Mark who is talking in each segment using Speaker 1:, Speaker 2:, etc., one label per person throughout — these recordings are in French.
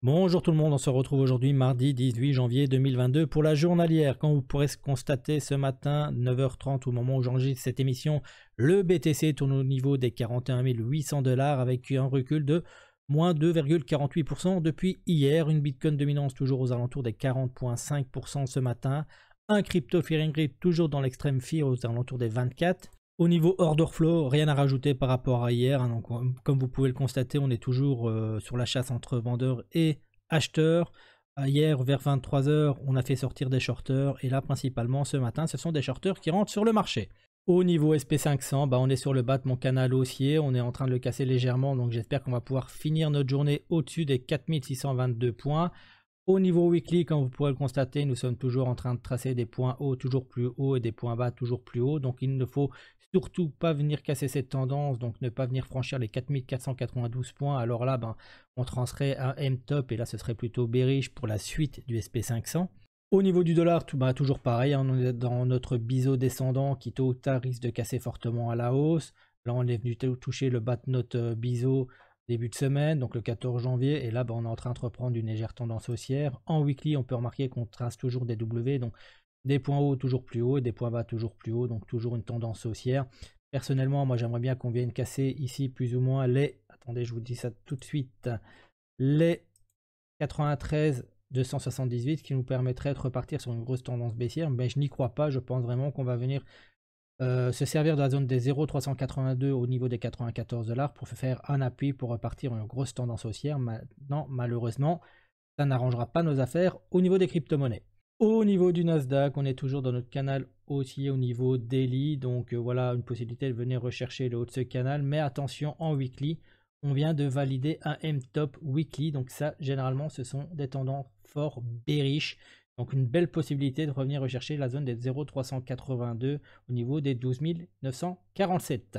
Speaker 1: Bonjour tout le monde, on se retrouve aujourd'hui mardi 18 janvier 2022 pour la journalière. Comme vous pourrez se constater ce matin, 9h30 au moment où j'enregistre cette émission, le BTC tourne au niveau des 41 800 $ avec un recul de moins 2,48% depuis hier. Une Bitcoin dominance toujours aux alentours des 40,5% ce matin. Un crypto fear rate toujours dans l'extrême fear aux alentours des 24. Au niveau order flow, rien à rajouter par rapport à hier. Donc, comme vous pouvez le constater, on est toujours sur la chasse entre vendeurs et acheteurs. Hier, vers 23h, on a fait sortir des shorters. Et là, principalement, ce matin, ce sont des shorters qui rentrent sur le marché. Au niveau SP500, on est sur le bas de mon canal haussier. On est en train de le casser légèrement. Donc, j'espère qu'on va pouvoir finir notre journée au-dessus des 4622 points. Au niveau weekly, comme vous pourrez le constater, nous sommes toujours en train de tracer des points hauts toujours plus hauts et des points bas toujours plus hauts. Donc il ne faut surtout pas venir casser cette tendance, donc ne pas venir franchir les 4492 points. Alors là, on transerait un M-top et là ce serait plutôt bearish pour la suite du SP500. Au niveau du dollar, toujours pareil, on est dans notre biseau descendant qui tôt ou tard risque de casser fortement à la hausse. Là on est venu toucher le bas de notre biseau début de semaine, donc le 14 janvier, et là on est en train de reprendre une légère tendance haussière. En weekly, on peut remarquer qu'on trace toujours des W, donc des points hauts toujours plus hauts et des points bas toujours plus hauts, donc toujours une tendance haussière. Personnellement, moi j'aimerais bien qu'on vienne casser ici plus ou moins les, attendez, je vous dis ça tout de suite, les 93 278 qui nous permettraient de repartir sur une grosse tendance baissière, mais je n'y crois pas. Je pense vraiment qu'on va venir se servir de la zone des 0,382 au niveau des 94 $ pour faire un appui pour repartir une grosse tendance haussière. Maintenant, malheureusement, ça n'arrangera pas nos affaires au niveau des crypto-monnaies. Au niveau du Nasdaq, on est toujours dans notre canal haussier au niveau daily. Donc voilà une possibilité de venir rechercher le haut de ce canal. Mais attention, en weekly, on vient de valider un M-top weekly. Donc ça, généralement, ce sont des tendances fort bearish. Donc une belle possibilité de revenir rechercher la zone des 0,382 au niveau des 12 947.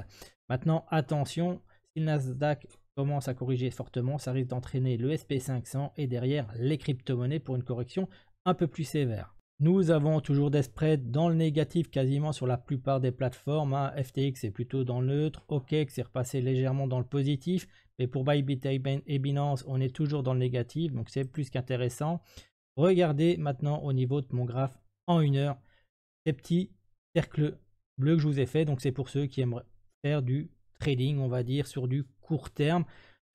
Speaker 1: Maintenant, attention, si le Nasdaq commence à corriger fortement, ça risque d'entraîner le SP500 et derrière les crypto-monnaies pour une correction un peu plus sévère. Nous avons toujours des spreads dans le négatif quasiment sur la plupart des plateformes. FTX est plutôt dans le neutre. OKEx est repassé légèrement dans le positif. Mais pour Bybit et Binance, on est toujours dans le négatif. Donc c'est plus qu'intéressant. Regardez maintenant au niveau de mon graphe en 1 heure, ces petits cercles bleus que je vous ai fait. Donc c'est pour ceux qui aimeraient faire du trading, on va dire, sur du court terme.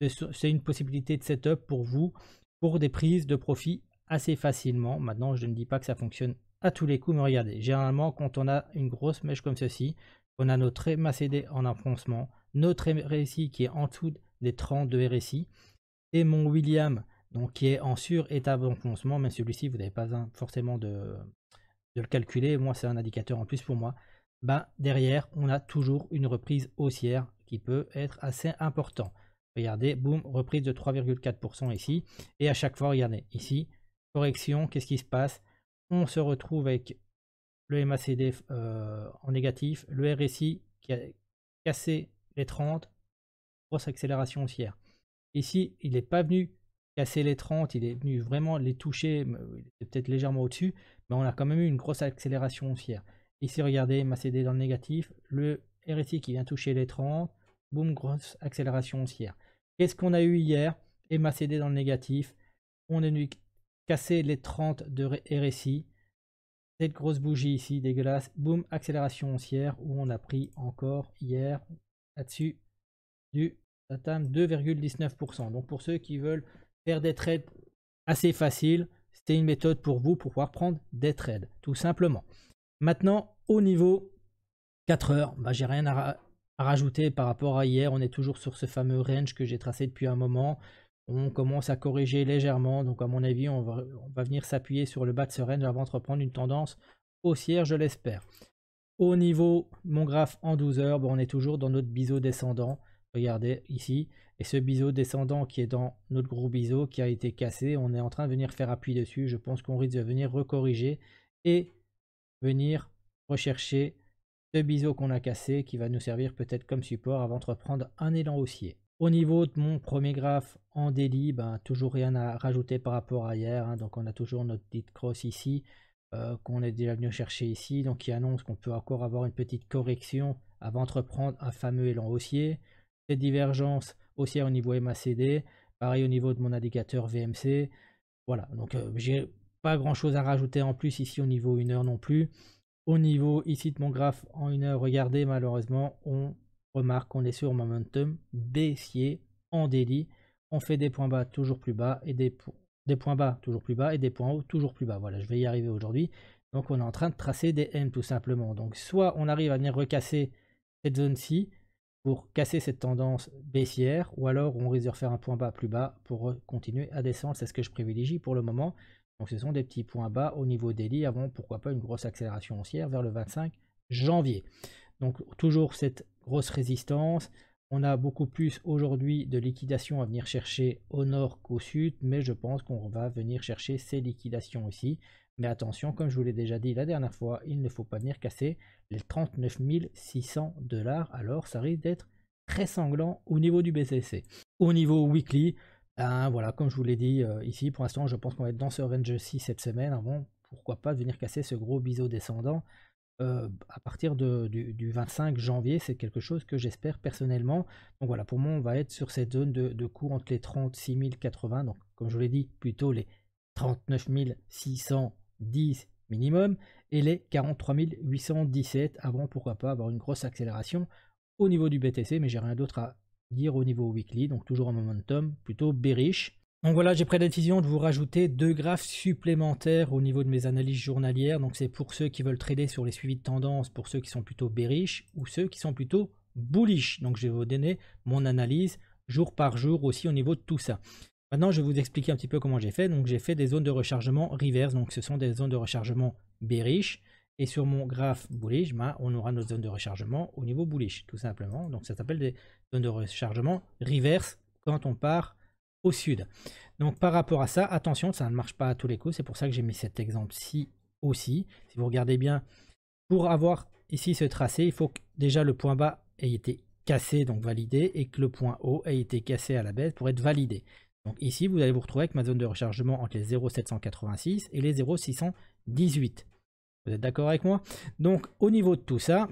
Speaker 1: C'est une possibilité de setup pour vous, pour des prises de profit assez facilement. Maintenant, je ne dis pas que ça fonctionne à tous les coups, mais regardez, généralement, quand on a une grosse mèche comme ceci, on a notre MACD en enfoncement, notre RSI qui est en dessous des 30 de RSI, et mon William donc qui est en sur-état d'enfoncement, même celui-ci, vous n'avez pas forcément de le calculer. Moi, c'est un indicateur en plus pour moi. Derrière, on a toujours une reprise haussière qui peut être assez important. Regardez, boum, reprise de 3,4% ici. Et à chaque fois, regardez, ici, correction, qu'est-ce qui se passe? On se retrouve avec le MACD en négatif, le RSI qui a cassé les 30, grosse accélération haussière. Ici, il n'est pas venu casser les 30, il est venu vraiment les toucher, il était peut-être légèrement au-dessus, mais on a quand même eu une grosse accélération haussière. Ici, regardez, MACD dans le négatif, le RSI qui vient toucher les 30, boum, grosse accélération haussière. Qu'est-ce qu'on a eu hier? MACD dans le négatif, on est venu casser les 30 de RSI, cette grosse bougie ici, dégueulasse, boum, accélération haussière, où on a pris encore hier, là-dessus, du 2,19%. Donc pour ceux qui veulent faire des trades assez faciles, c'est une méthode pour vous pour pouvoir prendre des trades, tout simplement. Maintenant, au niveau 4 heures, j'ai rien à rajouter par rapport à hier. On est toujours sur ce fameux range que j'ai tracé depuis un moment. On commence à corriger légèrement. Donc à mon avis, on va venir s'appuyer sur le bas de ce range avant de reprendre une tendance haussière, je l'espère. Au niveau de mon graphe en 12 heures, on est toujours dans notre biseau descendant. Regardez ici, et ce biseau descendant qui est dans notre gros biseau qui a été cassé, on est en train de venir faire appui dessus. Je pense qu'on risque de venir recorriger et venir rechercher ce biseau qu'on a cassé qui va nous servir peut-être comme support avant de reprendre un élan haussier. Au niveau de mon premier graphe en daily, toujours rien à rajouter par rapport à hier. Donc on a toujours notre petite cross ici qu'on est déjà venu chercher ici, donc qui annonce qu'on peut encore avoir une petite correction avant de reprendre un fameux élan haussier. Cette divergence haussière au niveau MACD, Pareil au niveau de mon indicateur VMC. Voilà, donc j'ai pas grand chose à rajouter en plus ici au niveau 1 heure non plus. Au niveau ici de mon graphe en 1 heure, regardez, malheureusement, on remarque qu'on est sur momentum baissier en daily. On fait des points bas toujours plus bas et des points bas toujours plus bas et des points hauts toujours plus bas. Voilà, je vais y arriver aujourd'hui. Donc on est en train de tracer des M tout simplement. Donc soit on arrive à venir recasser cette zone-ci pour casser cette tendance baissière, ou alors on risque de refaire un point bas plus bas pour continuer à descendre. C'est ce que je privilégie pour le moment. Donc ce sont des petits points bas au niveau daily avant pourquoi pas une grosse accélération haussière vers le 25 janvier. Donc toujours cette grosse résistance. On a beaucoup plus aujourd'hui de liquidations à venir chercher au nord qu'au sud, mais je pense qu'on va venir chercher ces liquidations aussi. Mais attention, comme je vous l'ai déjà dit la dernière fois, il ne faut pas venir casser les 39 600 $. Alors ça risque d'être très sanglant au niveau du BTC. Au niveau weekly, voilà, comme je vous l'ai dit ici, pour l'instant, je pense qu'on va être dans ce range-ci cette semaine. Avant, pourquoi pas venir casser ce gros biseau descendant à partir du 25 janvier. C'est quelque chose que j'espère personnellement. Donc voilà, pour moi, on va être sur cette zone de cours entre les 36 080, donc comme je vous l'ai dit, plutôt les 39 610 minimum et les 43 817 avant, pourquoi pas, avoir une grosse accélération au niveau du BTC, mais j'ai rien d'autre à dire au niveau weekly, donc toujours en momentum, plutôt bearish. Donc voilà, j'ai pris la décision de vous rajouter 2 graphes supplémentaires au niveau de mes analyses journalières. Donc c'est pour ceux qui veulent trader sur les suivis de tendance, pour ceux qui sont plutôt bearish ou ceux qui sont plutôt bullish. Donc je vais vous donner mon analyse jour par jour aussi au niveau de tout ça. Maintenant, je vais vous expliquer un petit peu comment j'ai fait. Donc j'ai fait des zones de rechargement reverse. Donc ce sont des zones de rechargement bearish. Et sur mon graphe bullish, on aura nos zones de rechargement au niveau bullish, tout simplement. Donc ça s'appelle des zones de rechargement reverse quand on part au sud. Donc par rapport à ça, attention, ça ne marche pas à tous les coups. C'est pour ça que j'ai mis cet exemple-ci aussi. Si vous regardez bien, pour avoir ici ce tracé, il faut que déjà le point bas ait été cassé, donc validé, et que le point haut ait été cassé à la baisse pour être validé. Donc ici, vous allez vous retrouver avec ma zone de rechargement entre les 0,786 et les 0,618. Vous êtes d'accord avec moi? Donc au niveau de tout ça,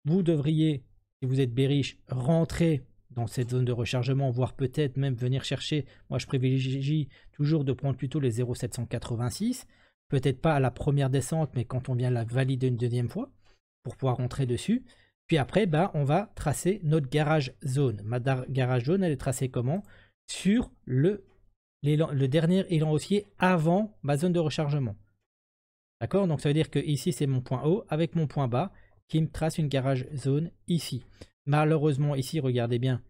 Speaker 1: vous devriez, si vous êtes bearish, rentrer dans cette zone de rechargement, voire peut-être même venir chercher. Moi, je privilégie toujours de prendre plutôt les 0,786. Peut-être pas à la première descente, mais quand on vient la valider une deuxième fois, pour pouvoir rentrer dessus. Puis après, on va tracer notre garage zone. Ma garage zone, elle est tracée comment? Sur le dernier élan haussier avant ma zone de rechargement. D'accord? Donc ça veut dire que ici, c'est mon point haut avec mon point bas qui me trace une garage zone ici. Malheureusement, ici, regardez bien,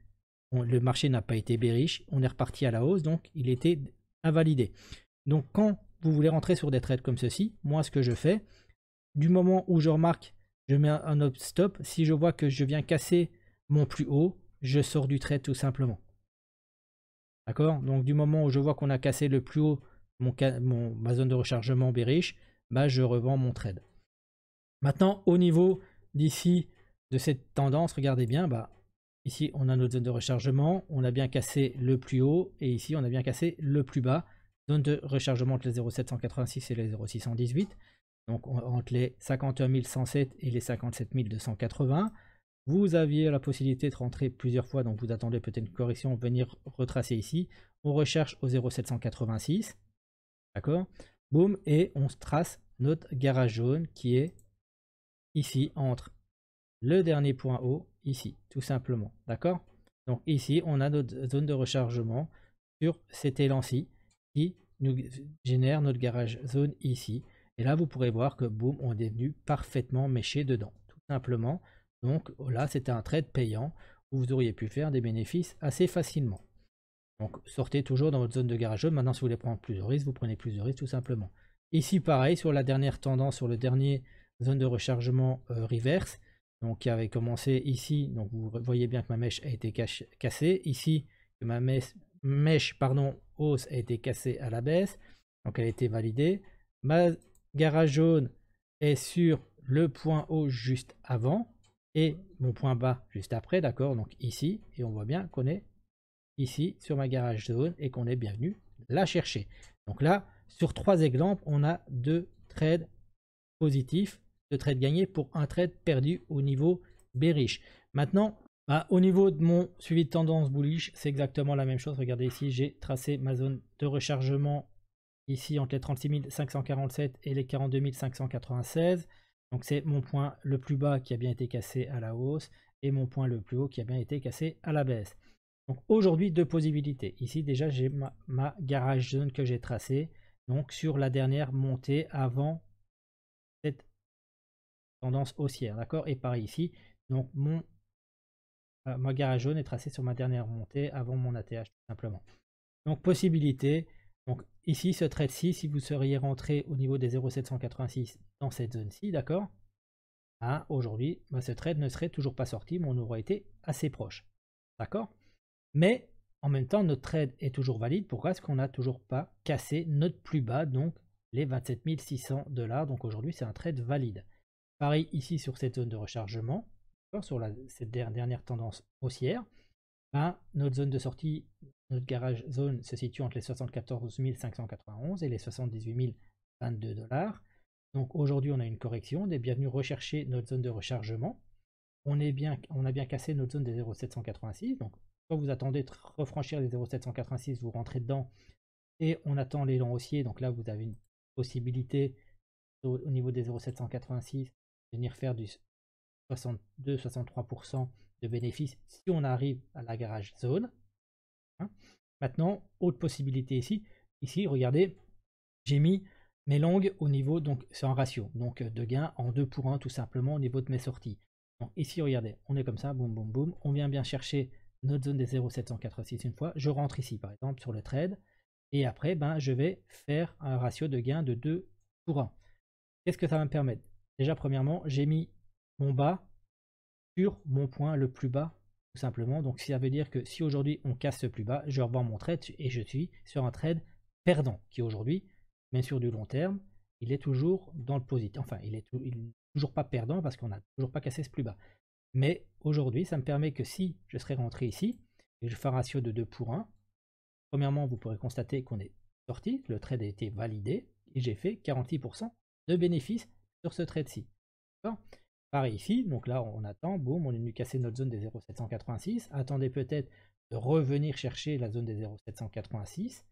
Speaker 1: le marché n'a pas été bearish. On est reparti à la hausse, donc il était invalidé. Donc quand vous voulez rentrer sur des trades comme ceci, moi, ce que je fais, du moment où je remarque, je mets un stop. Si je vois que je viens casser mon plus haut, je sors du trade tout simplement. D'accord? Donc du moment où je vois qu'on a cassé le plus haut, ma zone de rechargement bearish, je revends mon trade. Maintenant, au niveau d'ici, de cette tendance, regardez bien, ici on a notre zone de rechargement, on a bien cassé le plus haut et ici on a bien cassé le plus bas. Zone de rechargement entre les 0,786 et les 0,618, donc entre les 51 107 et les 57 280. Vous aviez la possibilité de rentrer plusieurs fois, donc vous attendez peut-être une correction, venir retracer ici. On recherche au 0,786, d'accord? Boum, et on se trace notre garage jaune qui est ici entre le dernier point haut, ici, tout simplement, d'accord? Donc ici, on a notre zone de rechargement sur cet élan-ci qui nous génère notre garage zone ici. Et là, vous pourrez voir que boum, on est venu parfaitement mécher dedans, tout simplement. Donc là, c'était un trade payant où vous auriez pu faire des bénéfices assez facilement. Donc sortez toujours dans votre zone de garage jaune. Maintenant, si vous voulez prendre plus de risques, vous prenez plus de risques tout simplement. Ici, pareil, sur la dernière tendance, sur le dernier zone de rechargement reverse, donc qui avait commencé ici. Donc vous voyez bien que ma mèche a été cassée. Ici, que ma mèche hausse a été cassée à la baisse. Donc elle a été validée. Ma garage jaune est sur le point haut juste avant et mon point bas juste après, d'accord? Donc ici, et on voit bien qu'on est ici sur ma garage zone et qu'on est bienvenu la chercher. Donc là, sur 3 exemples, on a 2 trades positifs, 2 trades gagnés pour un trade perdu au niveau bearish. Maintenant, Au niveau de mon suivi de tendance bullish, c'est exactement la même chose. Regardez ici, j'ai tracé ma zone de rechargement ici entre les 36 547 et les 42 596. Donc c'est mon point le plus bas qui a bien été cassé à la hausse et mon point le plus haut qui a bien été cassé à la baisse. Donc aujourd'hui, deux possibilités. Ici déjà, j'ai ma garage zone que j'ai tracée. Donc sur la dernière montée avant cette tendance haussière. D'accord? Et pareil ici. Donc ma garage jaune est tracée sur ma dernière montée avant mon ATH tout simplement. Donc possibilité. Donc ici, ce trade-ci, si vous seriez rentré au niveau des 0,786 dans cette zone-ci, d'accord, aujourd'hui, ce trade ne serait toujours pas sorti, mais on aurait été assez proche. D'accord? Mais en même temps, notre trade est toujours valide. Pourquoi? Parce qu'on n'a toujours pas cassé notre plus bas, donc les 27 600 $. Donc aujourd'hui, c'est un trade valide. Pareil ici sur cette zone de rechargement, sur cette dernière tendance haussière. Notre zone de sortie, notre garage zone se situe entre les 74 591 et les 78 022 $. Donc aujourd'hui, on a une correction. On est bienvenu rechercher notre zone de rechargement. On a bien cassé notre zone des 0,786. Donc, quand vous attendez de refranchir les 0,786, vous rentrez dedans et on attend l'élan haussier. Donc là, vous avez une possibilité au niveau des 0,786 de venir faire du 62-63% de bénéfices si on arrive à la garage zone. Maintenant, autre possibilité ici. Ici, regardez, j'ai mis mes longues au niveau, donc c'est un ratio, donc de gain en 2 pour 1 tout simplement au niveau de mes sorties. Donc ici, regardez, on est comme ça, boum, boum, boum. On vient bien chercher notre zone des 0,786 une fois. Je rentre ici, par exemple, sur le trade. Et après, je vais faire un ratio de gain de 2 pour 1. Qu'est-ce que ça va me permettre? Déjà, premièrement, j'ai mis mon bas sur mon point le plus bas, tout simplement. Donc, ça veut dire que si aujourd'hui, on casse ce plus bas, je revends mon trade et je suis sur un trade perdant qui aujourd'hui, même sur du long terme, il est toujours dans le positif. Enfin, il est toujours pas perdant parce qu'on n'a toujours pas cassé ce plus bas. Mais aujourd'hui, ça me permet que si je serais rentré ici et je fais un ratio de 2 pour 1, premièrement, vous pourrez constater qu'on est sorti, le trade a été validé et j'ai fait 46% de bénéfices sur ce trade-ci. Pareil ici, donc là on attend, boum, on est venu casser notre zone des 0,786. Attendez peut-être de revenir chercher la zone des 0,786.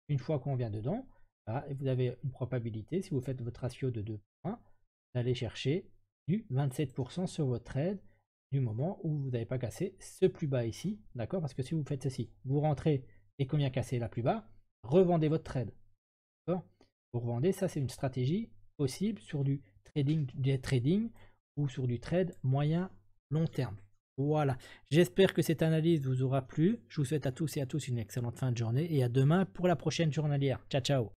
Speaker 1: Une fois qu'on vient dedans, vous avez une probabilité, si vous faites votre ratio de 2 pour 1, d'aller chercher du 27% sur votre trade du moment où vous n'avez pas cassé ce plus bas ici, d'accord? Parce que si vous faites ceci, vous rentrez et combien casser la plus bas, revendez votre trade, d'accord? Vous revendez, ça c'est une stratégie possible sur du trading ou sur du trade moyen long terme. Voilà, j'espère que cette analyse vous aura plu. Je vous souhaite à tous et à tous une excellente fin de journée et à demain pour la prochaine journalière. Ciao, ciao.